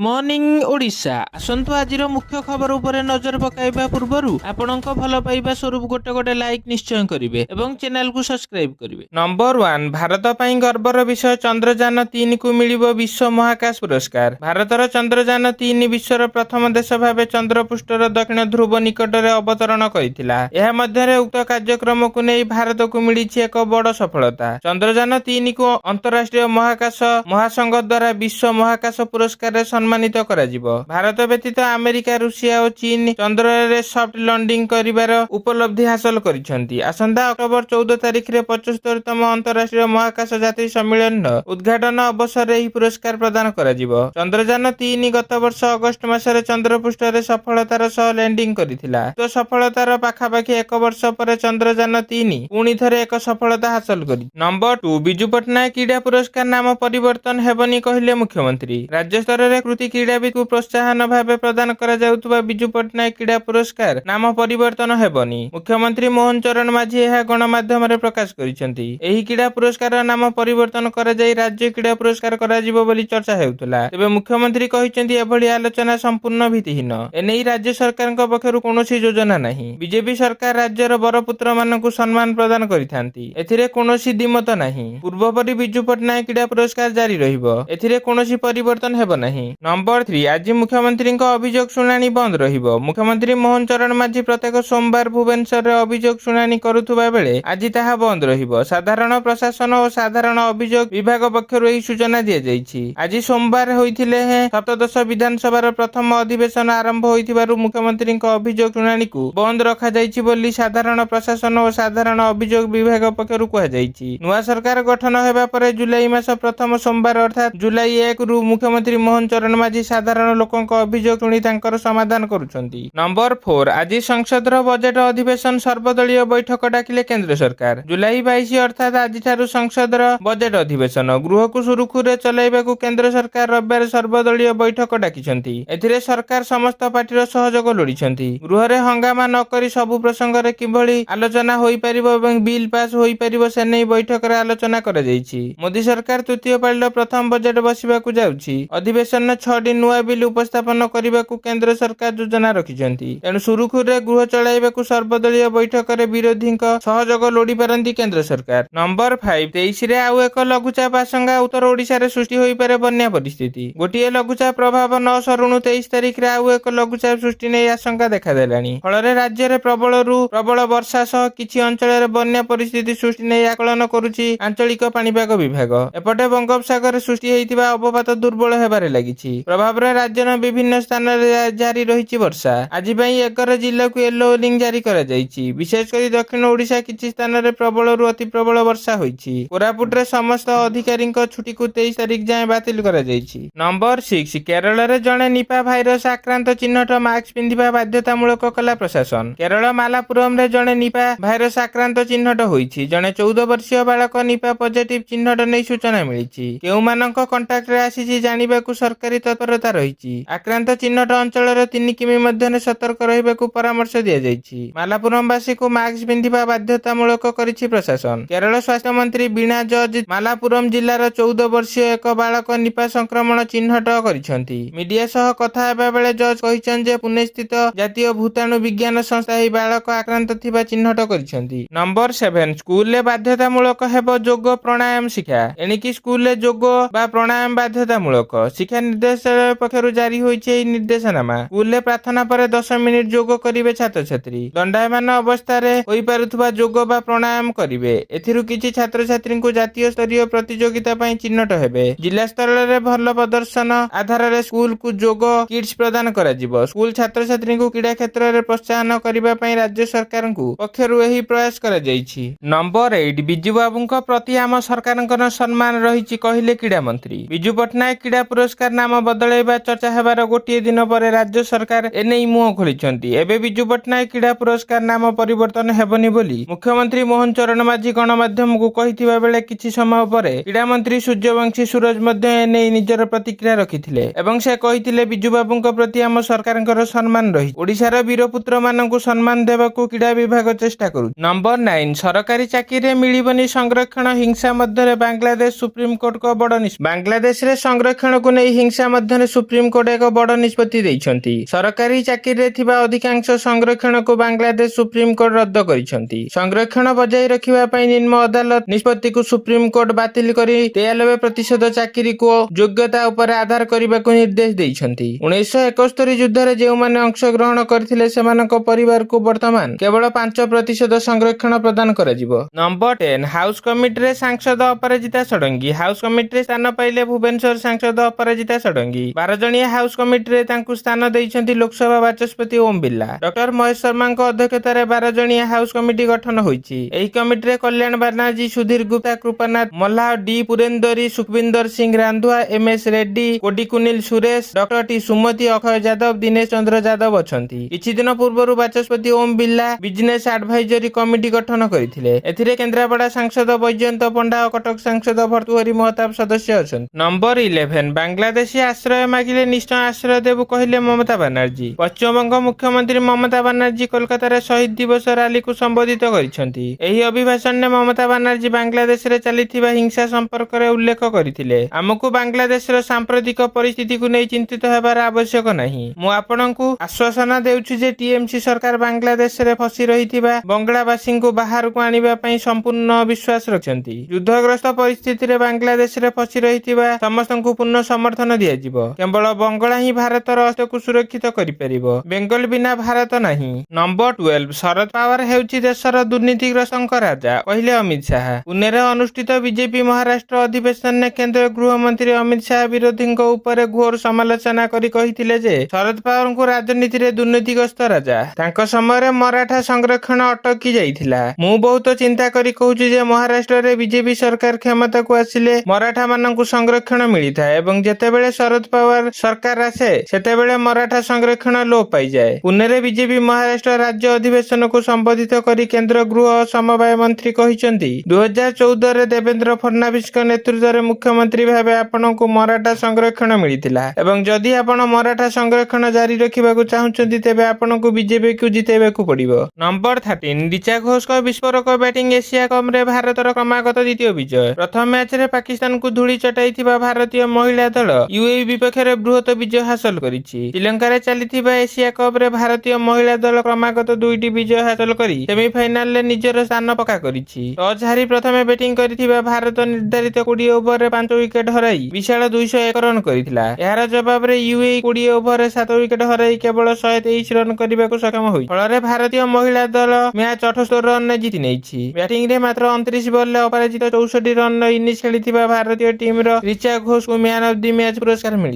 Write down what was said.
Morning Odisha आसंतु आजिर मुख्य खबर उपरे नजर पकाइबा पूर्वरु आपणक भल पाइबा स्वरूप गोटे गोटे लाइक निश्चय करिवे एवं चैनल को सब्सक्राइब करिवे। नंबर 1 भारत पई गर्वर विषय चंद्रयान 3 को मिलिबो विश्व महाकाश पुरस्कार। भारतर चंद्रयान 3 विश्वर प्रथम देश भाबे चंद्रपृष्ठर दक्षिण ध्रुव निकटरे अवतरण करिथिला। एहा मध्यरे उक्त कार्यक्रम को नै भारत को मिलिछि एक बड़ सफलता। चंद्रयान 3 को अंतरराष्ट्रीय महाकाश महासंघ द्वारा विश्व महाकाश पुरस्कार सम्मानित करा जिवो। भारत व्यतीत अमेरिका रूसिया और चीन चंद्र सॉफ्ट लैंडिंग करिवार उपलब्धि हासिल करिसेंती। आसंता अक्टोबर 14 तारिख रे 75तम अंतरराष्ट्रीय महाकाश यात्री सम्मेलन उद्घाटन अवसर एही पुरस्कार प्रदान करा जिवो। चंद्रयान 3 गत वर्ष अगस्त मासरे चंद्रपृष्ठ रे सफलतार सह लैंडिंग करिथिला। तो सफलतार पाखापाखि एक वर्ष पर चंद्रयान 3 पुणी थरे एक सफलता हासिल करि। नंबर 2 बिजू पट्टनायक क्रीड़ा पुरस्कार नाम परिवर्तन हेबनी कहिले मुख्यमंत्री। राज्य स्तर रे कृति क्रीड़ाविद को प्रोत्साहन भाव प्रदान करा जाउतबा बिजू पट्टनायक क्रीड़ा पुरस्कार नाम परिवर्तन हेबनी। मुख्यमंत्री मोहन चरण माझी यह गणमाध्यम रे प्रकाश करिसेंती। एही क्रीड़ा पुरस्कार नाम परिवर्तन करा जाई राज्य क्रीड़ा पुरस्कार करा जिवो बोली चर्चा हेउतला। तेबे मुख्यमंत्री कहिसेंती एभली आलोचना संपूर्ण भित्तिहीन। एनेई राज्य सरकारक पक्षरु कोनोसी योजना नाही। बीजेपी सरकार राज्यर बरपुत्र मानकु सम्मान प्रदान करिथांती। एथिरे कोनोसी दिमत नाही। पूर्वपरि बिजू पट्टनायक क्रीड़ा पुरस्कार जारी रहिबो। एथिरे कोनोसी परिवर्तन हेबो नाही। नंबर 3 आज मुख्यमंत्री अभियोग शुणाणी बंद रहिबो। मुख्यमंत्री मोहन चरण माझी प्रत्येक सोमवार भुवनेश्वर रे अभियोग शुणाणी करुथुबा बेले आज ताहा बंद रहिबो। साधारण प्रशासन और साधारण अभियोग विभाग पक्षरु एही सूचना दिया जाईछि। आज सोमवार होइथिले सप्तदश विधानसभार प्रथम अधिवेशन आरंभ होइथिबारु मुख्यमंत्री अभियोग शुणाणी को बंद रखा जाईछि बोली साधारण प्रशासन और साधारण अभियोग विभाग पक्षरु कहा जाईछि। नुआ सरकार गठन हेबा परे जुलाई मास प्रथम सोमवार अर्थात जुलाई 1 रु मुख्यमंत्री मोहन चरण माझी साधारण लोकंक अभियोग शुणी तांकर समाधान करुछंती। नंबर 4 आज संसदर बजेट अधिवेशन सर्वदलीय बैठक डाकिले केंद्र सरकार। जुलाई 22 अर्थात आज ठारू संसदर बजेट अधिवेशन गृह को सुरुखुरे चलाइबाकू केंद्र सरकार रविवार सर्वदलीय बैठक डाकिछंती। एथिरे सरकार समस्त पार्टीर सहयोग लोड़िछंती। गृह रे हंगामा न करी सबु प्रसंग रे किभली आलोचना होई परिबो एवं बिल पास होई परिबो से नै बैठक रे आलोचना करा जाईछि। मोदी सरकार तृतीय पाळीर प्रथम बजेट बसिबाकू जाउछि। अधिवेशन 6टी नुआ बिल उपस्थापन करने केंद्र सरकार योजना रखिछंती। एणु सुरुखुरे गृह चलाइबाकू सर्वदलीय बैठक रे विरोधी सहयोग लोड़ी पारंती केंद्र सरकार। नंबर 5 23 रे आउ एक लघुचाप आशंका उत्तर ओडिशा रे सृष्टि होई पारे बन्या परिस्थिति। गोटिए लघुचाप प्रभाव न सरुणु 23 तारिख रे आउ एक लघुचाप सृष्टि नै आशंका देखा देलानी। फଳରେ राज्य प्रबल वर्षा सह किछि अंचल रे बन्या परिस्थिति सृष्टि नै आकलन करूछि आंचलिक पाणीपाग विभाग। एपटे बंगोपसागर सृष्टि होइतिबा अवपात दुर्बल हेबारे लागिछि। प्रभाव रे राज्यर विभिन्न स्थान रे जारी रहिछि वर्षा। आज पई 11 जिल्ला को येलो वार्निंग जारी करा जाईछि। विशेष करी दक्षिण ओडिशा किछि स्थान रे प्रबल रु अति प्रबल वर्षा होईछि। कोरापुट रे समस्त अधिकारी छुट्टी को 23 तारिख जाय बातिल करा जाईछि। नंबर 6 केरल रे जणे निपा भाइरस आक्रांत चिन्हट मास्क पिंधिबा बाध्यतामूलक कला प्रशासन। केरल मालापुरम रे जणे निपा भाइरस आक्रांत चिन्हट होईछि। जणे 14 वर्षीय बालक निपा पॉजिटिव चिन्हट नै सूचना मिलिछि। केउ मानक कांटेक्ट रे आसीछि जानिबाकू सरकारी तत्परता रहिछि। आक्रांत चिन्हट अंचल 3 किमी मध्य सतर्क रहिबाकू परामर्श दिया जाईछि। मालापुरमवासी को मास्क पिंधिबा बाध्यतामूलक करिछि प्रशासन। केरल स्वास्थ्य मंत्री बीणा जॉर्ज मालापुरम जिल्लार 14 वर्षीय एक बालक निपा संक्रमण चिन्हट करिसेंती। मीडिया सह कथा हेबा बेले जॉर्ज कहिसेन जे पुणे स्थित जातीय भूताणु विज्ञान संस्था एही बालक आक्रांत थिबा चिन्हट करिसेंती। नंबर 7 स्कूल ले बाध्यतामूलक हेबो योग प्राणायाम शिक्षा। एणिकी स्कूल ले योग बा प्राणायाम बाध्यतामूलक शिक्षा निर्देशालय पक्षरु जारी होईछि। एही निर्देशनामा स्कूल ले प्रार्थना पर 10 मिनिट योग करिवे छात्र छात्री। दंडायमान अवस्था रे होई पारुथबा योग बा प्राणायाम करिवे। एथिरु किछि छात्र छात्री को जातीय स्तरीय प्रतियोगिता पई चिन्हट हेबे। जिला स्तर रे भल प्रदर्शन आधार रे स्कूल को योग किट्स प्रदान करा जिवो। स्कूल छात्र छात्री को क्रीड़ा क्षेत्र रे प्रोत्साहन करिबा पई राज्य सरकार को पक्षरु एही प्रयास करा जाईछि। नंबर 8 बिजू बाबूंको प्रति आम सरकारनकर सम्मान रहिछि कहिले क्रीड़ा मंत्री। बिजू पट्टनायक क्रीड़ा पुरस्कार नाम बदलाइबा चर्चा हेबार गोटिए दिन पर राज्य सरकार एनेई मुह खोलिछंती। एबे बिजू पट्टनायक क्रीड़ा पुरस्कार नाम परिवर्तन हेबनी बोली मुख्यमंत्री मोहन चरण माझी गणमाध्यम को कहिथिबा बेले किछि समय परे क्रीड़ा मंत्री सूर्यवंशी सूरज मध्ये एनेई निजर प्रतिक्रिया रखिथिले एवं से कहिथिले बिजू बाबूंको प्रति आम सरकारनकर सम्मान रही। ओडिशार वीरपुत्र मानकु सम्मान देबाकू क्रीड़ा विभाग चेष्टा करू। नंबर 9 सरकारी चाकरी मिलिबनी संरक्षण हिंसा मध्य बांग्लादेश सुप्रीम कोर्ट को बड़ निष्पत्ति। बांग्लादेश रे संरक्षण को नहीं हिंसा ମଧ୍ୟରେ ସୁପ୍ରିମକୋର୍ଟ ଏକ ବଡ଼ ନିଷ୍ପତ୍ତି ଦେଇଛନ୍ତି। ସରକାରୀ ଚାକିରିରେ ଥିବା ଅଧିକାଂଶ ସଂରକ୍ଷଣକୁ ବାଂଲାଦେଶ ସୁପ୍ରିମକୋର୍ଟ ରଦ୍ଦ କରିଛନ୍ତି। ସଂରକ୍ଷଣ ବଜାୟ ରଖିବା ପାଇଁ ନିମ୍ନ ଅଦାଲତ ନିଷ୍ପତ୍ତିକୁ ସୁପ୍ରିମକୋର୍ଟ ବାତିଲ କରି 93% ଚାକିରିକୁ ଯୋଗ୍ୟତା ଉପରେ ଆଧାର କରିବାକୁ ନିର୍ଦ୍ଦେଶ ଦେଇଛନ୍ତି। 1971 ଯୁଦ୍ଧରେ ଯେଉଁମାନେ ଅଂଶଗ୍ରହଣ କରିଥିଲେ ସେମାନଙ୍କ ପରିବାରକୁ ବର୍ତ୍ତମାନ କେବଳ 5% ସଂରକ୍ଷଣ ପ୍ରଦାନ କରାଯିବ। ନମ୍ବର 10 ହାଉସ କମିଟିରେ ସାଂସଦ ଅପରାଜିତା ଷଡଙ୍ଗୀ। ହାଉସ କମିଟିରେ ସ୍ଥାନ ପାଇଲେ ଭୁବନେଶ୍ୱର ସାଂସଦ ଅପରାଜିତା ଷଡଙ୍ଗୀ। 12 ଜଣିଆ ହାଉସ କମିଟିରେ ତାଙ୍କୁ ସ୍ଥାନ ଦେଇଛନ୍ତି ଲୋକସଭା ବାଚସ୍ପତି ଓମ୍ ବିର୍ଲା। ଡକ୍ଟର ମହେଶ ଶର୍ମାଙ୍କ ଅଧ୍ୟକ୍ଷତାରେ 12 ଜଣିଆ ହାଉସ କମିଟି ଗଠନ ହୋଇଛି। ଏହି କମିଟିରେ Kalyan Banerjee, Sudhir Gupta, Kripanath Mallah, D Purandeswari, Sukhbinder Singh Randhawa, MS Reddy, Kodikunnil Suresh, doctor T Sumathi, Akshay Yadav, Dinesh Chandra Yadav ଅଛନ୍ତି। କିଛି ଦିନ ପୂର୍ବରୁ ବାଚସ୍ପତି Om Birla business advisory committee ଗଠନ କରିଥିଲେ। ଏଥିରେ କେନ୍ଦ୍ରାପଡ଼ା ସାଂସଦ ବୈଜୟନ୍ତ ପଣ୍ଡା ଓ କଟକ ସାଂସଦ ଭର୍ତ୍ତୃହରି ମହତାବ ସଦସ୍ୟ ଅଛନ୍ତି। ନମ୍ବର 11 ବାଂଲାଦେଶୀ ଆଶ୍ରୟ ମାଗିଲେ ନିଶ୍ଚୟ ଆଶ୍ରୟ ଦେବୁ କହିଲେ ମମତା ବାନାର୍ଜୀ। ପଶ୍ଚିମବଙ୍ଗ ମୁଖ୍ୟମନ୍ତ୍ରୀ ମମତା ବାନାର୍ଜୀ କୋଲକାତାରେ ଶହୀଦ ଦିବସ ରାଲିକୁ ସମ୍ବୋଧିତ କରିଛନ୍ତି। ଏହି ଅଭିଭାଷଣରେ ମମତା ବାନାର୍ଜୀ ବାଂଲାଦେଶରେ ଚାଲିଥିବା ହିଂସା ସମ୍ପର୍କରେ ଉଲ୍ଲେଖ କରିଥିଲେ। ଆମକୁ ବାଂଲାଦେଶର ସାମ୍ପ୍ରତିକ ପରିସ୍ଥିତିକୁ ନେଇ ଚିନ୍ତିତ ହେବାର ଆବଶ୍ୟକ ନାହିଁ। ମୁଁ ଆପଣଙ୍କୁ ଆଶ୍ୱାସନା ଦେଉଛି ଯେ TMC ସରକାର ବାଂଲାଦେଶରେ ଫସି ରହିଥିବା ବଙ୍ଗଳାବାସୀଙ୍କୁ ବାହାରକୁ ଆଣିବା ପାଇଁ ସମ୍ପୂର୍ଣ୍ଣ ବିଶ୍ୱାସ ରଖିଛନ୍ତି। ଯୁଦ୍ଧଗ୍ରସ୍ତ ପରିସ୍ଥିତିରେ ବାଂଲାଦେଶରେ ଫସି ରହିଥିବା ସମସ୍ତଙ୍କୁ ପୂର୍ଣ୍ଣ ସମର୍ଥନ ଦିଆଯିବ। କେବଳ ବଙ୍ଗଳା ହିଁ ଭାରତର ଅସ୍ତିତ୍ୱକୁ ସୁରକ୍ଷିତ କରିପାରିବ। ବେଙ୍ଗଲ ବିନା ଭାରତ ନାହିଁ। ନମ୍ବର 12 ଶରଦ ପାୱାର ହେଉଛି ଦେଶର ଦୁର୍ନୀତିଗ୍ରସ୍ତଙ୍କ ରାଜା କହିଲେ ଅମିତ ଶାହା। ପୁନେରେ ଅନୁଷ୍ଠିତ ବିଜେପି ମହାରାଷ୍ଟ୍ର ଅଧିବେଶନରେ କେନ୍ଦ୍ର ଗୃହମନ୍ତ୍ରୀ ଅମିତ ଶାହା ବିରୋଧୀଙ୍କ ଉପରେ ଘୋର ସମାଲୋଚନା କରି କହିଥିଲେ ଯେ ଶରଦ ପାୱାରଙ୍କୁ ରାଜନୀତିରେ ଦୁର୍ନୀତିଗ୍ରସ୍ତ ରାଜା। ତାଙ୍କ ସମୟରେ ମରାଠା ସଂରକ୍ଷଣ ଅଟକି ଯାଇଥିଲା। ମୁଁ ବହୁତ ଚିନ୍ତା କରି କହୁଛି ଯେ ମହାରାଷ୍ଟ୍ରରେ ବିଜେପି ସରକାର କ୍ଷମତାକୁ ଆସିଲେ ମରାଠା ମାନଙ୍କୁ ସଂରକ୍ଷଣ ମିଳିଥାଏ ଏବଂ ଯେତେବେଳେ ଶରଦ ପାୱାର ସରକାର ଆସେ ସେତେବେଳେ ମରାଠା ସଂରକ୍ଷଣ ଲୋପ ପାଇଯାଏ। ପୁନେରେ ବିଜେପି ମହାରାଷ୍ଟ୍ର ରାଜ୍ୟ ଅଧିବେଶନକୁ ସମ୍ବୋଧିତ କରି କେନ୍ଦ୍ର ଗୃହ ଓ ସମବାୟ ମନ୍ତ୍ରୀ କହିଛନ୍ତି 2014ରେ ଦେବେନ୍ଦ୍ର ଫଡନାଭିସଙ୍କ ନେତୃତ୍ୱରେ ମୁଖ୍ୟମନ୍ତ୍ରୀ ଭାବେ ଆପଣଙ୍କୁ ମରାଠା ସଂରକ୍ଷଣ ମିଳିଥିଲା ଏବଂ ଯଦି ଆପଣ ମରାଠା ସଂରକ୍ଷଣ ଜାରି ରଖିବାକୁ ଚାହୁଁଛନ୍ତି ତେବେ ଆପଣଙ୍କୁ ବିଜେପିକୁ ଜିତେଇବାକୁ ପଡିବ। ନମ୍ବର 13 ରିଚା ଘୋଷଙ୍କ ବିସ୍ଫୋରକ ବ୍ୟାଟିଂ ଏସିଆ କପରେ ଭାରତର କ୍ରମାଗତ ଦ୍ୱିତୀୟ ବିଜୟ। ପ୍ରଥମ ମ୍ୟାଚରେ ପାକିସ୍ତାନକୁ ଧୂଳି ଚଟାଇଥିବା ଭାରତୀୟ ମହିଳା ଦଳ UAE ବିପକ୍ଷରେ ବୃହତ ବିଜୟ ହାସଲ କରିଛି। ଶ୍ରୀଲଙ୍କାରେ ଚାଲିଥିବା ଏସିଆ କପରେ ଭାରତୀୟ ମହିଳା ଦଳ କ୍ରମାଗତ 2ଟି ବିଜୟ ହାସଲ କରି ସେମିଫାଇନାଲରେ ନିଜର ସ୍ଥାନ ପକ୍କା କରିଛି। ଟସ୍ ହାରି ପ୍ରଥମେ ବ୍ୟାଟିଂ କରିଥିବା ଭାରତ ନିର୍ଦ୍ଧାରିତ 20 ଓଭରରେ 5 ୱିକେଟ ହରାଇ ବିଶାଳ 201 ରନ୍ କରିଥିଲା। ଏହାର ଜବାବରେ UAE 20 ଓଭରରେ 7 ୱିକେଟ ହରାଇ କେବଳ 123 ରନ୍ କରିବାକୁ ସକ୍ଷମ ହୋଇଛି। ଫଳରେ ଭାରତୀୟ ମହିଳା ଦଳ ମ୍ୟାଚ୍ 78 ରନରେ ଜିତି ନେଇଛି। ବ୍ୟାଟିଂରେ ମାତ୍ର 29 ବଲରେ ଅପରାଜିତ 64 ରନର ଇନିଂସ ଖେଳିଥିବା ଭାରତୀୟ ଟିମର ରିଚା ଘୋଷଙ୍କୁ ମ୍ୟାନ୍ ଅଫ୍ ଦି ମ୍ୟାଚ୍ ପୁରସ୍କାର ମିଳିଛି।